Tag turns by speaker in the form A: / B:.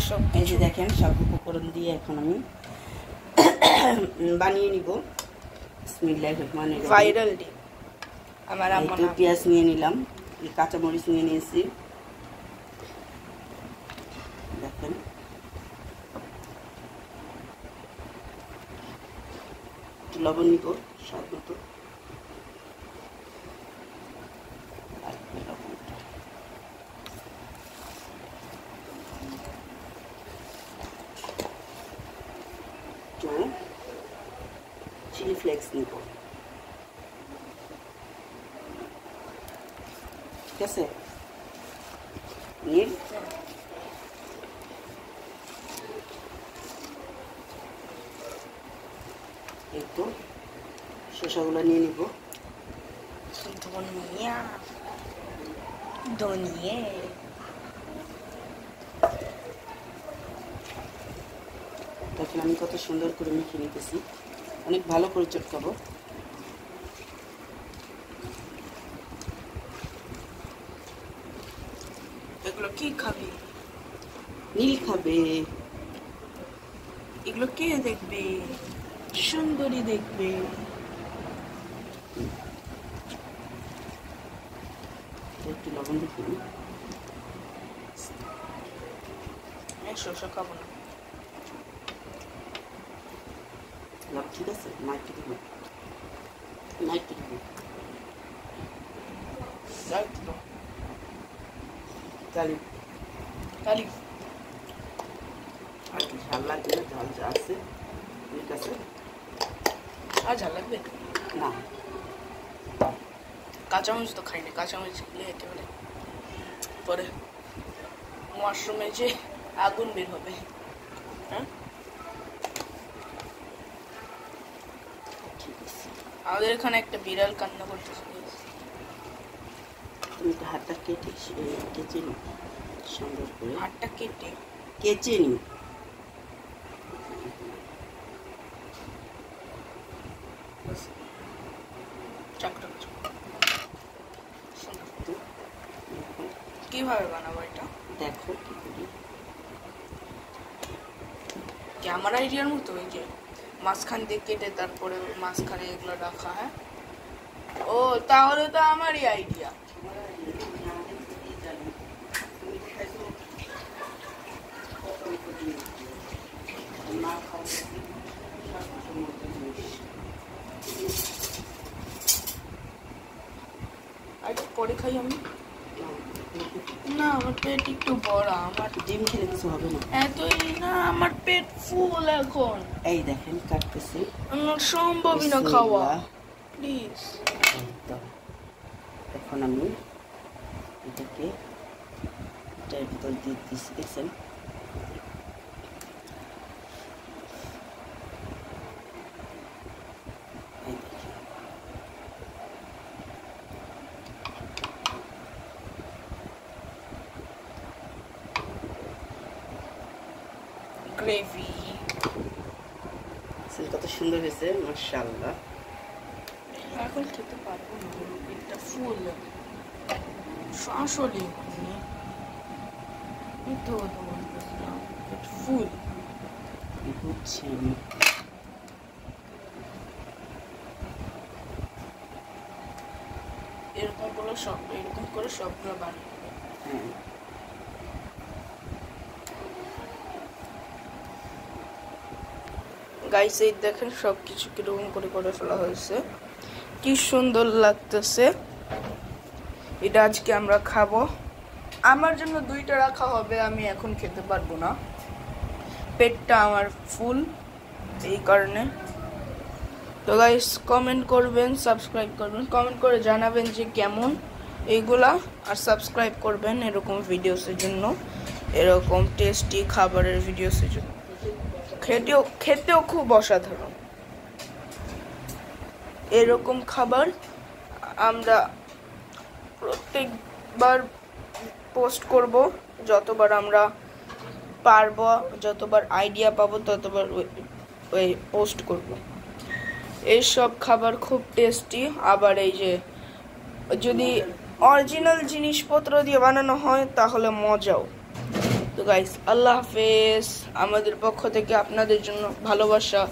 A: সব
B: এই যে দেখেন সব উপকরণ দিয়ে এখন আমি বানিয়ে নিব। বিসমিল্লাহির রহমানির রহিম।
A: ভাইরাল ডিম আমার আম্মা
B: একটু পেঁয়াজ নিয়ে নিলাম, কাঁচামরিচ নিয়ে নিয়েছি, দেখেন একটু লবণ নিব স্বাদ মতো, একটু চিলি ফ্লেক্স নিব, ঠিক আছে। নিয়ে একটু শসাগুলো নিয়ে নিব,
A: ধনিয়া ধনিয়া
B: দেখেন আমি কত সুন্দর করে মেখে নিতেছি, অনেক ভালো করে চটকাবো।
A: এগুলো কি খাবে?
B: নীল খাবে,
A: এগুলো কে দেখবে? সুন্দরী দেখবে।
B: একটু লবণ দেখি,
A: শসা খাবো না।
B: ঠিক আছে, নাইটে দিব, নাইটে দিব, তাহলে
A: তালি
B: আর কি ঝাল লাগবে না, ঝাল যা আছে ঠিক আছে।
A: আর ঝাল লাগবে
B: না,
A: কাঁচামরিচ তো খাই না, কাঁচামরিচ খেলে একেবারে পরে মাশরুমে যে আগুন বের হবে। হ্যাঁ,
B: ঠিক আছে।
A: আমাদের এখানে একটা বিড়াল কান্না করতেছে।
B: তুমি তো হাতটা কেটে কেচে নি সুন্দর করে,
A: হাতটা কেটে
B: কেচে নি,
A: কিভাবে বানাবো এটা
B: দেখো কি করি।
A: আমার আইডিয়ার মতো ওই যে মাঝখান দিয়ে কেটে তারপরে মাঝখানে এগুলো রাখা। হ্যাঁ, ও তাহলে তো আমারই আইডিয়া। আর পরে খাই আমি না, আমার পেট একটু বড়, আমার
B: ডিম খেলে কিছু হবে না,
A: এতই না, আমার পেট ফুল এখন।
B: এই দেখেন কাটতেছি,
A: আমার সম্ভবই না খাওয়া, প্লিজ।
B: এখন আমি এটাকে এটার ভিতর দিয়ে দিচ্ছি, দেখছেন
A: গ্রেভি
B: কত সুন্দর হয়েছে, মাশাআল্লাহ।
A: এখন খেতে পারবো না, এটা ফুল আসলে ফুল
B: বুঝছি
A: এরকম করে সবগুলো বানিয়ে।
B: হ্যাঁ,
A: গাইস এই দেখেন সবকিছু কিরকম করে করে ফেলা হয়েছে, কি সুন্দর লাগতেছে। এটা আজকে আমরা খাবো, আমার জন্য 2টা রাখা হবে, আমি এখন খেতে পারবো না, পেটটা আমার ফুল এই কারণে। তো গাইস কমেন্ট করবেন, সাবস্ক্রাইব করবেন, কমেন্ট করে জানাবেন যে কেমন এইগুলা, আর সাবস্ক্রাইব করবেন এরকম ভিডিওসের জন্য, এরকম টেস্টি খাবারের ভিডিওসের জন্য। খেতেও খুব অসাধারণ। এরকম খাবার আমরা প্রত্যেকবার পোস্ট করব, যতবার আমরা পারবো, যতবার আইডিয়া পাবো ততবার ওই পোস্ট করব। এইসব খাবার খুব টেস্টি, আবার এই যে যদি অরিজিনাল জিনিসপত্র দিয়ে বানানো হয় তাহলে মজাও। তো গাইস, আল্লাহ হাফেজ। আমাদের পক্ষ থেকে আপনাদের জন্য ভালোবাসা।